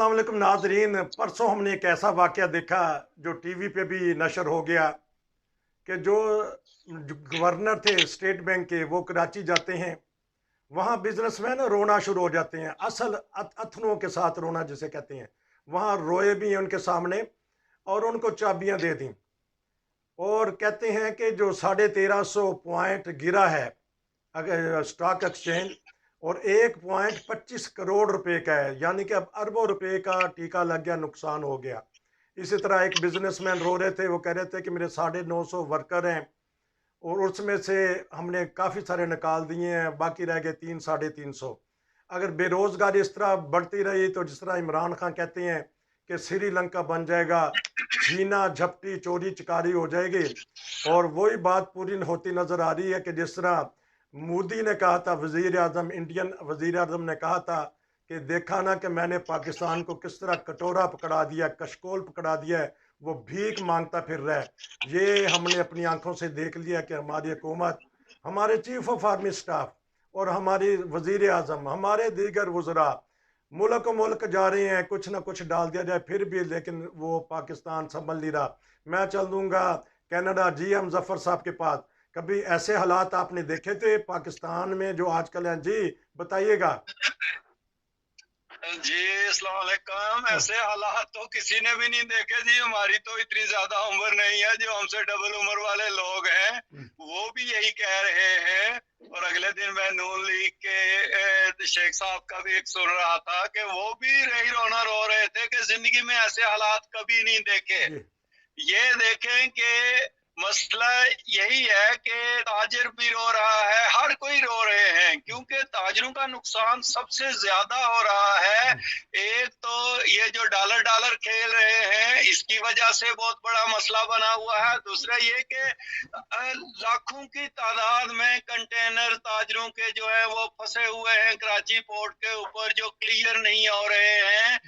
अस्सलाम वालेकुम नाजरीन। परसों हमने एक ऐसा वाक़या देखा जो टीवी पे भी नशर हो गया कि जो गवर्नर थे स्टेट बैंक के, वो कराची जाते हैं। वहाँ बिजनेसमैन रोना शुरू हो जाते हैं, असल अथनुओं के साथ रोना जिसे कहते हैं। वहाँ रोए भी हैं उनके सामने और उनको चाबियाँ दे दी और कहते हैं कि जो 1350 पॉइंट गिरा है अगर स्टॉक एक्सचेंज, और 1.25 करोड़ रुपए का है, यानी कि अब अरबों रुपए का टीका लग गया, नुकसान हो गया। इसी तरह एक बिजनेसमैन रो रहे थे, वो कह रहे थे कि मेरे 950 वर्कर हैं और उसमें से हमने काफ़ी सारे निकाल दिए हैं, बाकी रह गए 300-350। अगर बेरोजगारी इस तरह बढ़ती रही तो जिस तरह इमरान खान कहते हैं कि श्रीलंका बन जाएगा, छीना झपटी चोरी चकारी हो जाएगी। और वही बात पूरी होती नजर आ रही है कि जिस तरह मोदी ने कहा था, वजीर आजम, इंडियन वजीर आजम ने कहा था कि देखा ना कि मैंने पाकिस्तान को किस तरह कटोरा पकड़ा दिया, कशकोल पकड़ा दिया है, वो भीख मांगता फिर रहा है। ये हमने अपनी आंखों से देख लिया कि हमारी हुकूमत, हमारे चीफ ऑफ आर्मी स्टाफ और हमारी वजीर आजम, हमारे दीगर वज़रा मुल्क मुल्क जा रहे हैं, कुछ ना कुछ डाल दिया जाए फिर भी, लेकिन वो पाकिस्तान संभल नहीं रहा। मैं चल दूंगा कनाडा, जी एम जफर साहब के पास। कभी ऐसे हालात आपने देखे थे पाकिस्तान में जो आजकल हैं? जी बताइएगा। जी अस्सलाम वालेकुम। हाँ, ऐसे हालात तो किसी ने भी नहीं देखे जी। हमारी तो इतनी ज्यादा उम्र नहीं है, जो हमसे डबल उम्र वाले लोग हैं हम्म, वो भी यही कह रहे हैं। और अगले दिन मैं नून लीग के शेख साहब का भी एक सुन रहा था कि वो भी रही रोना रो रहे थे कि जिंदगी में ऐसे हालात कभी नहीं देखे। जी ये देखें कि मसला यही है कि ताजिर भी रो रहा है, हर कोई रो रहे हैं, क्योंकि ताजिरों का नुकसान सबसे ज्यादा हो रहा है। हम्म, एक तो ये जो डॉलर डॉलर खेल रहे हैं, इसकी वजह से बहुत बड़ा मसला बना हुआ है। दूसरा ये कि लाखों की तादाद में कंटेनर ताजरों के जो है वो फंसे हुए हैं कराची पोर्ट के ऊपर, जो क्लियर नहीं हो रहे हैं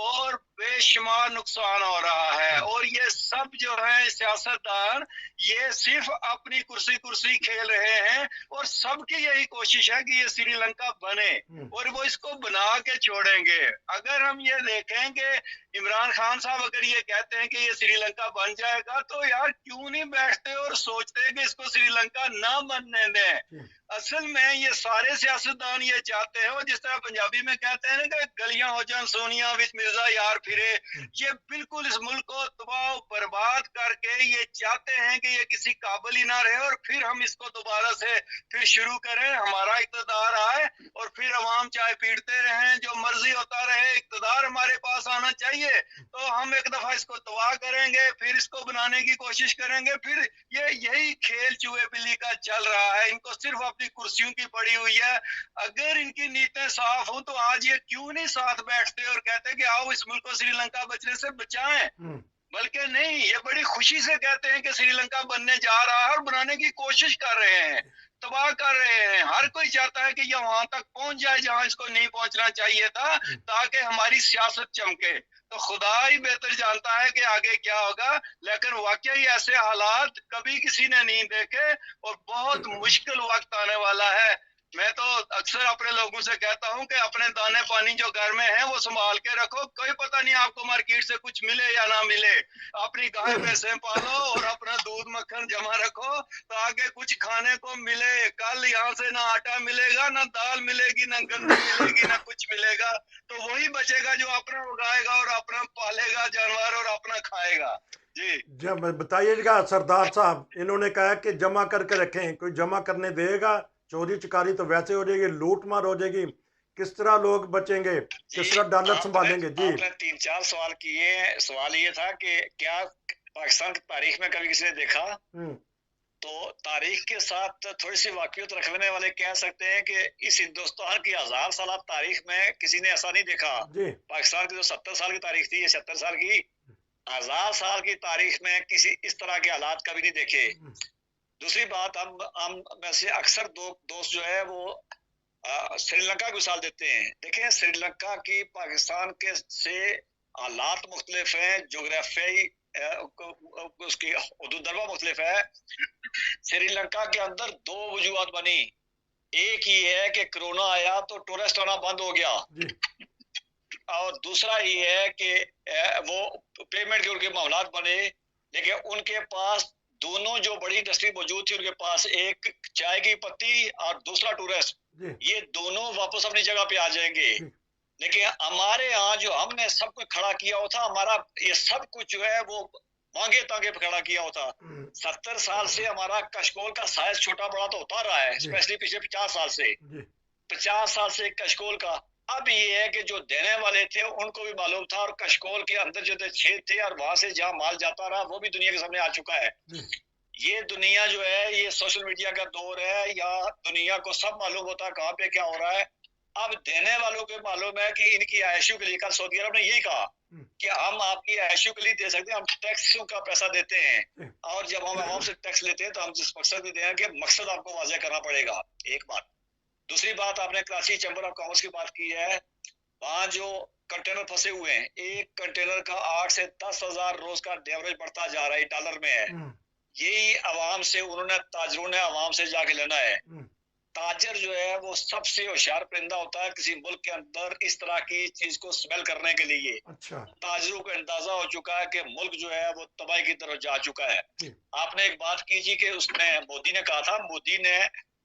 और बेशुमार नुकसान हो रहा है। हम्म, और ये सब जो है सियासतदान, ये सिर्फ अपनी कुर्सी कुर्सी खेल रहे हैं और सबकी यही कोशिश है कि ये श्रीलंका बने हम्म, और वो इसको बना के छोड़ेंगे। अगर हम ये देखें कि इमरान खान साहब अगर ये कहते हैं कि ये श्रीलंका बन जाएगा, तो यार क्यों नहीं बैठते और सोचते कि इसको श्रीलंका ना बनने दें। जी असल में ये सारे सियासतदान ये चाहते हैं, और जिस तरह पंजाबी में कहते हैं ना कि गलियां हो जान सोनिया विच मिर्जा यार फिरे, हम्म, ये बिल्कुल इस मुल्क को तबाह बर्बाद करके ये चाहते हैं कि ये किसी काबिल ही ना रहे और फिर हम इसको दोबारा से फिर शुरू करें, हमारा इक़्तिदार आए और फिर अवाम चाय पीटते रहें, जो मर्जी होता रहे, इक़्तिदार हमारे पास आना चाहिए। तो हम एक दफा इसको तबाह करेंगे, फिर इसको बनाने की कोशिश करेंगे, फिर ये यही खेल चूहे बिल्ली का चल रहा है। इनको सिर्फ अपनी कुर्सियों की पड़ी हुई है। अगर इनकी नीयतें साफ हों तो आज ये क्यों नहीं साथ बैठते और कहते कि आओ इस मुल्क को श्रीलंका बचने से बचाएं। हम्म, बल्कि नहीं, ये बड़ी खुशी से कहते हैं कि श्रीलंका बनने जा रहा है और बनाने की कोशिश कर रहे हैं, तबाह कर रहे हैं। हर कोई चाहता है कि ये वहां तक पहुंच जाए जहां इसको नहीं पहुंचना चाहिए था, हम्म, ताकि हमारी सियासत चमके। तो खुदा ही बेहतर जानता है कि आगे क्या होगा, लेकिन वाकई ऐसे हालात कभी किसी ने नहीं देखे और बहुत मुश्किल वक्त आने वाला है। मैं तो अक्सर अपने लोगों से कहता हूं कि अपने दाने पानी जो घर में है वो संभाल के रखो, कोई पता नहीं आपको मार्केट से कुछ मिले या ना मिले। अपनी गाय भैंसे पालो और अपना दूध मक्खन जमा रखो ताकि कुछ खाने को मिले। कल यहाँ से ना आटा मिलेगा, ना दाल मिलेगी, ना गंदम मिलेगी, ना कुछ मिलेगा। तो वही बचेगा जो अपना उगाएगा और अपना पालेगा जानवर और अपना खाएगा। जी जब बताइएगा सरदार साहब, इन्होंने कहा कि जमा करके रखें, कोई जमा करने देगा? चोरी चकारी तो वैसे हो जाएगी, लूट मार हो जाएगी, किस तरह लोग बचेंगे, जी। किस तरह डॉलर आपने संभालेंगे? जी आपने तीन चार सवाल किए। सवाल ये था कि क्या पाकिस्तान की तारीख में कभी किसी ने देखा, हम्म, तो तारीख के साथ थोड़ी सी वाकियत रखने वाले कह सकते हैं कि इस हिंदुस्तान की 1000 साल तारीख में किसी ने ऐसा नहीं देखा। जी पाकिस्तान की जो 70 साल की तारीख थी, ये 70 साल की, 1000 साल की तारीख में किसी इस तरह के हालात कभी नहीं देखे। हम्म, दूसरी बात, हम में से अक्सर दो दोस्त जो है वो श्रीलंका की मिसाल देते हैं। देखें, श्रीलंका की पाकिस्तान के से हालात मुख्तलिफ हैं, जोग्राफियाई उसकी हदूदरबा मुख्तलिफ है। श्रीलंका के अंदर दो वजूहत बनी। एक ही है कि कोरोना आया तो टूरिस्ट आना बंद हो गया। जी और दूसरा ये है कि वो पेमेंट के उनके मामला बने, लेकिन उनके पास दोनों जो बड़ी इंडस्ट्री मौजूद थी, उनके पास एक चाय की पत्ती और दूसरा टूरिस्ट, ये दोनों वापस अपनी जगह पे आ जाएंगे। लेकिन हमारे यहाँ जो हमने सब कुछ खड़ा किया हुआ था, हमारा ये सब कुछ जो है वो मांगे तांगे पे खड़ा किया हुआ था। 70 साल से हमारा कशकोल का साइज छोटा बड़ा तो होता रहा है, स्पेशली पिछले 50 साल से। 50 साल से कशकोल का। अब ये है कि जो देने वाले थे उनको भी मालूम था, और कशकोल के अंदर जो छेद थे और वहां से जहां माल जाता रहा वो भी दुनिया के सामने आ चुका है। ये दुनिया जो है, ये सोशल मीडिया का दौर है, या दुनिया को सब मालूम होता है कहाँ पे क्या हो रहा है। अब देने वालों को मालूम है कि इनकी आयशु के लिए, कल सऊदी अरब ने यही कहा कि हम आपकी आयशु के लिए दे सकते हैं, हम टैक्स का पैसा देते हैं, और जब हम आवाम से टैक्स लेते हैं तो हम जिस मकसद में दें, कि मकसद आपको वाज़ेह करना पड़ेगा। एक बात। दूसरी बात, आपने कराची चैम्बर ऑफ कॉमर्स की बात की है, वहाँ जो कंटेनर फंसे हुए हैं, एक कंटेनर का 8 से 10 हजार रोज का एवरेज बढ़ता जा रहा है, डॉलर में है। यही आवाम से उन्होंने, ताजरों ने आवाम से जाके लेना है। ताजर जो है वो सबसे होशियार परिंदा होता है किसी मुल्क के अंदर इस तरह की चीज को स्मेल करने के लिए। अच्छा। ताजरों को अंदाजा हो चुका है कि मुल्क जो है वो तबाही की तरफ जा चुका है। आपने एक बात की जी कि उसने, मोदी ने कहा था, मोदी ने,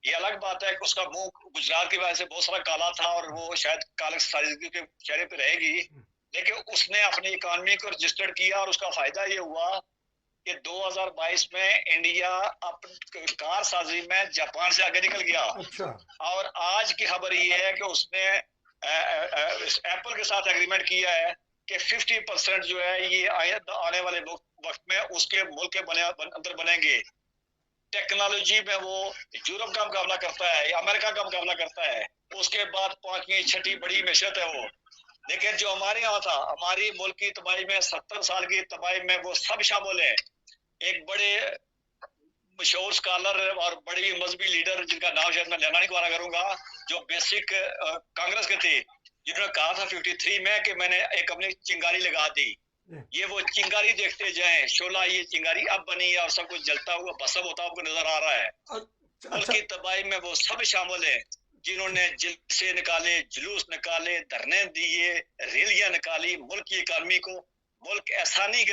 ये अलग बात है कि उसका मुंह गुजरात की वजह से बहुत सारा काला था और वो शायद काले साजिदगी के चेहरे पे रहेगी, लेकिन उसने अपनी इकोनॉमी को रजिस्टर्ड किया और उसका फायदा ये हुआ कि 2022 में इंडिया कार साजी में जापान से आगे निकल गया। अच्छा। और आज की खबर ये है कि उसने एप्पल के साथ एग्रीमेंट किया है कि 50% जो है ये आने वाले वक्त में उसके मुल्क के अंदर बनेंगे। टेक्नोलॉजी में वो यूरोप का मुकाबला करता है, अमेरिका का मुकाबला करता है, उसके बाद 5वीं 6ठी बड़ी मैशत है वो। लेकिन जो हमारे यहाँ था, हमारी मुल्क की तबाही में, 70 साल की तबाही में वो सब शामिल है। एक बड़े मशहूर स्कॉलर और बड़ी मजहबी लीडर, जिनका नाम शायद मैं लेना नहीं दोबारा करूंगा, जो बेसिक कांग्रेस के थे, जिन्होंने कहा था 53 में कि मैंने एक अपनी चिंगारी लगा दी। ये वो चिंगारी देखते जाएं, शोला ये चिंगारी अब बनी है और सब कुछ जलता हुआ भस्म होता आपको नजर आ रहा है। मुल्क की तबाही में वो सब शामिल है, जिन्होंने जिलसे निकाले, जुलूस निकाले, धरने दिए, रैलियां निकाली, मुल्क की इकानमी को। मुल्क ऐसे नहीं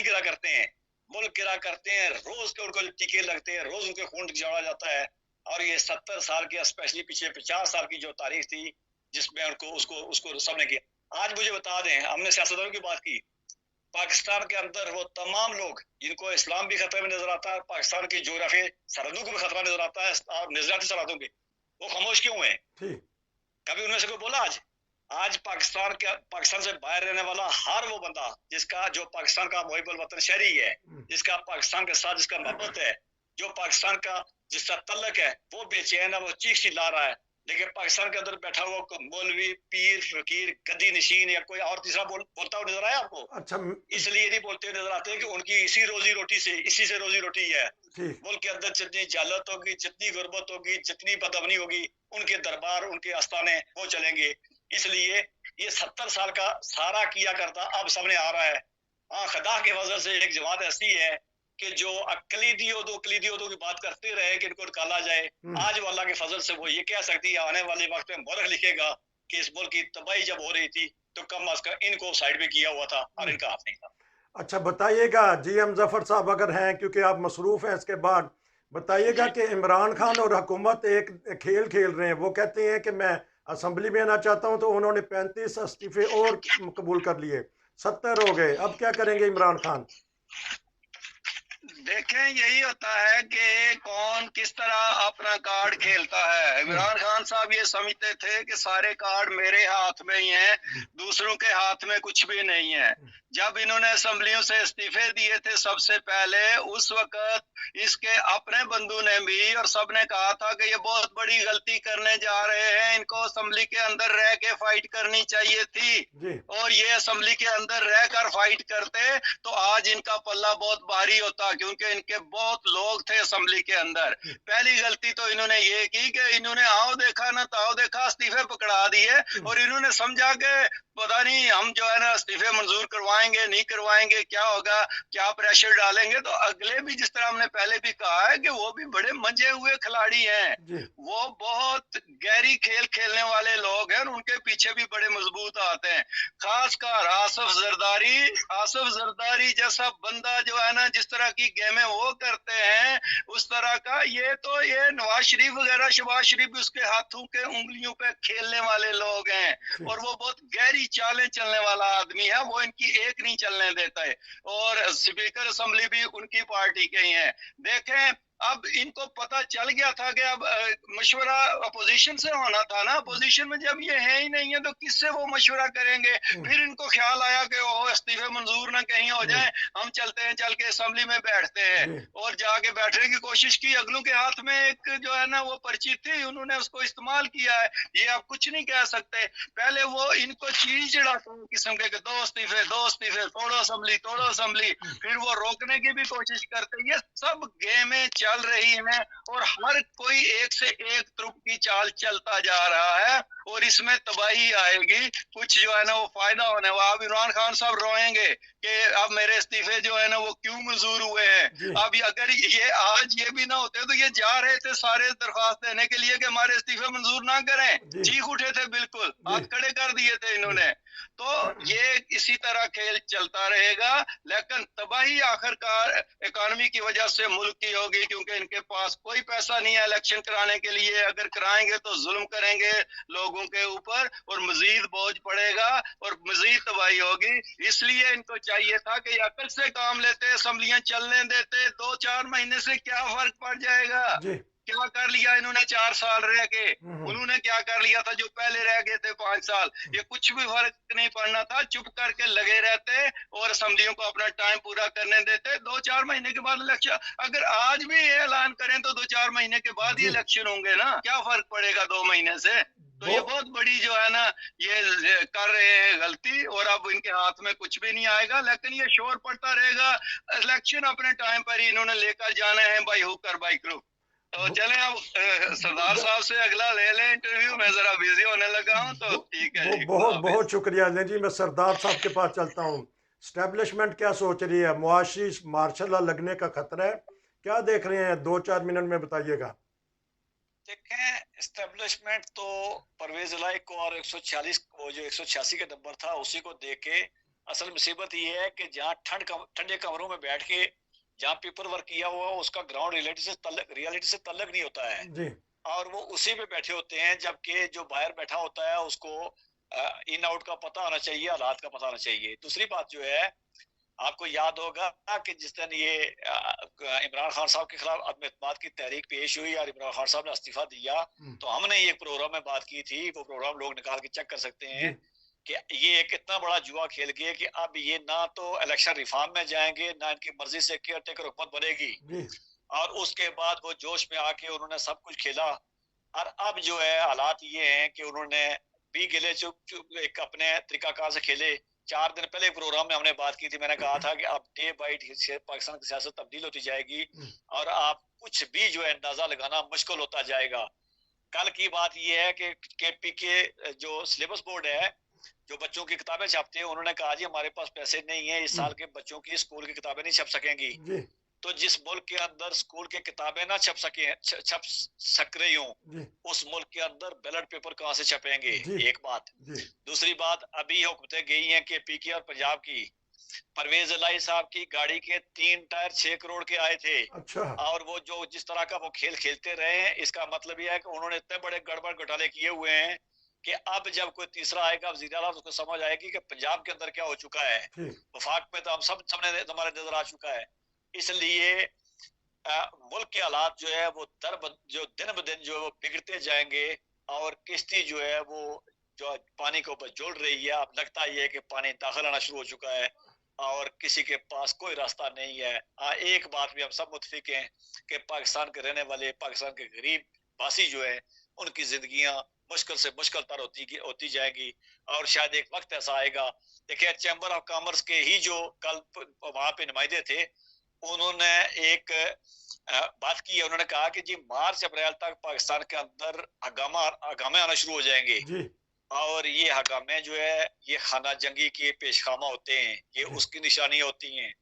गिरा करते हैं, मुल्क गिरा करते हैं, रोज के उनको टीके लगते हैं, रोज उनके खून जोड़ा जाता है। और ये 70 साल की, स्पेशली पिछले 50 साल की जो तारीख थी, जिसमें उसको सबने किया। आज मुझे बता दें, हमने सियासतदानों की बात की, पाकिस्तान के अंदर वो तमाम लोग जिनको इस्लाम भी खतरे में नजर आता है, पाकिस्तान की जोग्राफी सरहदों को भी खतरा नजर आता है, और नजराती सरहदों पे वो खामोश क्यों है? कभी उनमें से कोई बोला? आज पाकिस्तान से बाहर रहने वाला हर वो बंदा जिसका, जो पाकिस्तान का मुहिब्बुल वतन शहरी है, जिसका पाकिस्तान के साथ जिसका मोहब्बत है, जो पाकिस्तान का जिसका तल्लक है, वो बेचैन है, वो चीख चिल्ला रहा है। लेकिन पाकिस्तान के अंदर बैठा हुआ मौलवी, पीर, फकीर, गद्दी नशीन या कोई और तीसरा बोलता हुआ नजर आया आपको? अच्छा। इसलिए नहीं बोलते नजर आते हैं कि उनकी इसी रोजी रोटी से, इसी से रोजी रोटी है। मुल्क के अंदर जितनी जालत होगी, जितनी गुर्बत होगी, जितनी बदअमनी होगी, उनके दरबार, उनके आस्थाने वो चलेंगे। इसलिए ये 70 साल का सारा किया करता अब सामने आ रहा है। हाँ, खुदा के वजह से एक जमात ऐसी है कि जो अकलीदी उहदों की बात करते रहे कि इनको निकाला जाए, आज वाला के फजल से वो ये कह सकती है, आने वाले वक्त में मौरख लिखेगा कि इस मुल्क की तबाही जब हो रही थी तो कम अज कम इनको साइड में किया हुआ था और इनका हाथ नहीं था। अच्छा, बताइएगा GM जफर साहब, अगर हैं, क्योंकि आप मसरूफ हैं, इसके बाद बताइएगा कि इमरान खान और हुकूमत एक खेल खेल रहे हैं। वो कहते हैं कि मैं असेंबली में आना चाहता हूं, तो उन्होंने 35 इस्तीफे और कबूल कर लिए, 70 हो गए। अब क्या करेंगे इमरान खान? देखें, यही होता है कि कौन किस तरह अपना कार्ड खेलता है। इमरान खान साहब ये समझते थे कि सारे कार्ड मेरे हाथ में ही हैं, दूसरों के हाथ में कुछ भी नहीं है। जब इन्होंने असेंबलियों से इस्तीफे दिए थे सबसे पहले, उस वक्त इसके अपने बंधु ने भी और सब ने कहा था कि ये बहुत बड़ी गलती करने जा रहे हैं, इनको असेंबली के अंदर रह के फाइट करनी चाहिए थी। और ये असेंबली के अंदर रहकर फाइट करते तो आज इनका पल्ला बहुत भारी होता, क्योंकि इनके बहुत लोग थे असेंबली के अंदर। पहली गलती तो इन्होंने ये की कि इन्होंने आओ देखा ना ताओ देखा इस्तीफे पकड़ा दिए, और इन्होंने समझा कि पता नहीं हम जो है ना इस्तीफे मंजूर करवाएंगे नहीं करवाएंगे, क्या होगा, क्या प्रेशर डालेंगे। तो अगले भी, जिस तरह हमने पहले भी कहा है, कि वो भी बड़े मंजे हुए खिलाड़ी हैं, जी वो बहुत गहरी खेल खेलने वाले लोग हैं, उनके पीछे भी बड़े मजबूत आते हैं। खासकर आसफ जरदारी जैसा बंदा जो है ना, जिस तरह की गेमें वो करते हैं, उस तरह का ये नवाज शरीफ वगैरह, शहबाज शरीफ भी उसके हाथों के उंगलियों पे खेलने वाले लोग हैं, जी और वो बहुत गहरी चालें चलने वाला आदमी है, वो इनकी एक नहीं चलने देता है। और स्पीकर असेंबली भी उनकी पार्टी के ही हैं। देखें, अब इनको पता चल गया था कि अब मशवरा अपोजिशन से होना था ना, अपोजिशन में जब ये है ही नहीं है तो किससे वो मशवरा करेंगे। फिर इनको ख्याल आया कि ओह, इस्तीफे मंजूर ना कहीं हो जाए, हम चलते हैं, चल के असेंबली में बैठते हैं, जी और जाके बैठने की कोशिश की। अगलों के हाथ में एक जो है ना वो पर्ची थी, उन्होंने उसको इस्तेमाल किया है, ये आप कुछ नहीं कह सकते। पहले वो इनको चीज चढ़ाते हैं किस्म के, दो इस्तीफे, तोड़ो असेंबली, फिर वो रोकने की भी कोशिश करते। ये सब गेमें चल रही हैं, और हर कोई एक से एक तुर्क की चाल चलता जा रहा है, और इसमें तबाही आएगी। कुछ जो है ना वो फायदा होने वाला। अब इमरान खान साहब रोएंगे कि अब मेरे इस्तीफे जो है ना वो क्यों मंजूर हुए हैं। जी अब अगर ये आज ये भी ना होते तो ये जा रहे थे सारे दरखास्त देने के लिए कि हमारे इस्तीफे मंजूर ना करें, जी चीख उठे थे, बिल्कुल जी हाथ खड़े कर दिए थे जी इन्होंने। तो ये इसी तरह खेल चलता रहेगा, लेकिन तबाही आखिरकार इकोनॉमी की वजह से मुल्क की होगी, क्योंकि इनके पास कोई पैसा नहीं है इलेक्शन कराने के लिए। अगर कराएंगे तो जुल्म करेंगे लोगों के ऊपर, और मजीद बोझ पड़ेगा, और मजीद तबाही होगी। इसलिए इनको चाहिए था कि अकल से काम लेते, असम्बलियां चलने देते। 2-4 महीने से क्या फर्क पड़ जाएगा। जी क्या कर लिया इन्होंने 4 साल रह के, हम्म उन्होंने क्या कर लिया था जो पहले रह गए थे 5 साल। ये कुछ भी फर्क नहीं पड़ना था, चुप करके लगे रहते, और असेंबलियों को अपना टाइम पूरा करने देते। 2-4 महीने के बाद इलेक्शन, अगर आज भी ये ऐलान करें तो 2-4 महीने के बाद ही जी इलेक्शन होंगे ना, क्या फर्क पड़ेगा 2 महीने से। तो ये बहुत बहुत बड़ी जो है ना, ये कर रहे हैं गलती, और अब इनके हाथ में कुछ भी नहीं आएगा। लेकिन ये शोर पड़ता रहेगा, इलेक्शन अपने टाइम पर ही इन्होंने लेकर जाना है, बाई हुक और बाई क्रूक। तो ब- चलें अब सरदार ब- साहब से अगला ले लें इंटरव्यू। मैं जरा बिजी होने लगा हूँ, तो ठीक है जी, खुदा बहुत हाफिज। बहुत शुक्रिया ले जी। मैं सरदार साहब के पास चलता हूँ। स्टैब्लिशमेंट क्या सोच रही है? मुआशी मार्शल लॉ लगने का खतरा है, क्या देख रहे हैं? 2-4 मिनट में बताइएगा। देखें, एस्टेब्लिशमेंट तो परवेज इलाही को और 146, वो जो 186 का नंबर था उसी को देख के, असल मुसीबत ये है कि जहाँ ठंडे कमरों में बैठ के जहाँ पेपर वर्क किया हुआ उसका ग्राउंड रियलिटी से तल्लक नहीं होता है, जी और वो उसी पे बैठे होते हैं, जबकि जो बाहर बैठा होता है उसको इन आउट का पता होना चाहिए, हालात का पता होना चाहिए। दूसरी बात जो है, आपको याद होगा कि जिस दिन ये इमरान खान साहब के खिलाफ अदम एतमाद की तहरीक पेश हुई और इमरान खान साहब ने इस्तीफा दिया, तो हमने ये प्रोग्राम में बात की थी, वो प्रोग्राम लोग निकाल के चेक कर सकते जी हैं कि ये एक इतना बड़ा जुआ खेल गए कि अब ये ना तो इलेक्शन रिफॉर्म में जाएंगे, ना इनकी मर्जी से केयर टेकर हुकूमत बनेगी, जी और उसके बाद वो जोश में आके उन्होंने सब कुछ खेला। और अब जो है हालात ये हैं कि उन्होंने भी गिले चुप चुप एक अपने तरीकाकार से खेले। 4 दिन पहले प्रोग्राम में हमने बात की थी, मैंने कहा था कि अब डे बाई डे पाकिस्तान की सियासत तब्दील होती जाएगी, और आप कुछ भी जो है अंदाजा लगाना मुश्किल होता जाएगा। कल की बात ये है कि केपी के जो सिलेबस बोर्ड है, जो बच्चों की किताबें छापते हैं, उन्होंने कहा जी हमारे पास पैसे नहीं है, इस साल के बच्चों की स्कूल की किताबें नहीं छप सकेंगी। जी तो जिस मुल्क के अंदर स्कूल की किताबें ना छप सक रही हूँ, जी उस मुल्क के अंदर बैलेट पेपर कहाँ से छपेंगे? जी एक बात। जी दूसरी बात, अभी हुकूमतें गई हैं कि पीके और पंजाब की, परवेज इलाही साहब की गाड़ी के 3 टायर 6 करोड़ के आए थे, अच्छा और वो जो जिस तरह का वो खेल खेलते रहे हैं, इसका मतलब यह है कि उन्होंने इतने बड़े गड़बड़ घोटाले किए हुए हैं कि अब जब कोई तीसरा आएगा वज़ीर आला, तो उसको समझ आएगी कि पंजाब के अंदर क्या हो चुका है। ठीक वफाक में तो हम सब सामने हमारे नजर आ चुका है। इसलिए मुल्क के हालात जो है वो जो दिन ब दिन जो बिगड़ते जाएंगे, और किश्ती जो है वो जो पानी के ऊपर जुड़ रही है, अब लगता ही है कि पानी दाखिल आना शुरू हो चुका है और किसी के पास कोई रास्ता नहीं है। एक बात भी हम सब मुत्फिक हैं कि पाकिस्तान के रहने वाले, पाकिस्तान के गरीब वासी जो है, उनकी जिंदगियां मुश्किल से मुश्किल तर होती जाएगी, और शायद एक वक्त ऐसा आएगा। देखिए, चैम्बर ऑफ कॉमर्स के ही जो कल वहां पे नुमाइंदे थे, उन्होंने एक बात की है। उन्होंने कहा कि जी मार्च अप्रैल तक पाकिस्तान के अंदर हगामे आना शुरू हो जाएंगे। जी और ये हकामे जो है ये खाना जंगी के पेशखामा होते हैं, ये जी। उसकी निशानी होती हैं।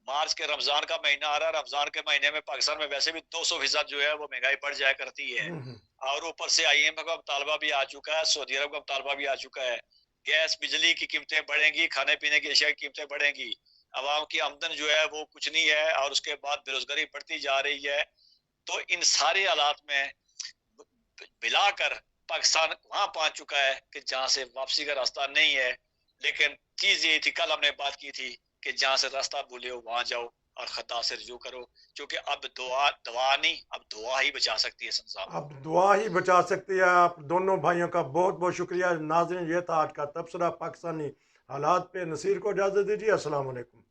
मार्च के रमजान का महीना आ रहा है, रमजान के महीने में पाकिस्तान में वैसे भी 200% जो है वो महंगाई बढ़ जाया करती है। हम्म। और ऊपर से IMF का मुतालबा भी आ चुका है, सऊदी अरब का मुतालबा भी आ चुका है। गैस बिजली की कीमतें बढ़ेंगी, खाने पीने की अशिया की कीमतें बढ़ेंगी, आवाम की आमदन जो है वो कुछ नहीं है, और उसके बाद बेरोजगारी बढ़ती जा रही है। तो इन सारे हालात में मिलाकर पाकिस्तान वहां पहुंच चुका है कि जहां से वापसी का रास्ता नहीं है। लेकिन चीज ये थी, कल हमने बात की थी कि जहां से रास्ता भूले हो वहां जाओ और खता से रुजू करो, क्योंकि अब दुआ दवा नहीं, अब दुआ ही बचा सकती है संसार को। अब दुआ ही बचा सकती है। आप दोनों भाइयों का बहुत बहुत शुक्रिया। नाज़रीन, ये था आज का तबसरा पाकिस्तानी हालात पे। नसीर को इजाज़त दीजिए। अस्सलाम वालेकुम।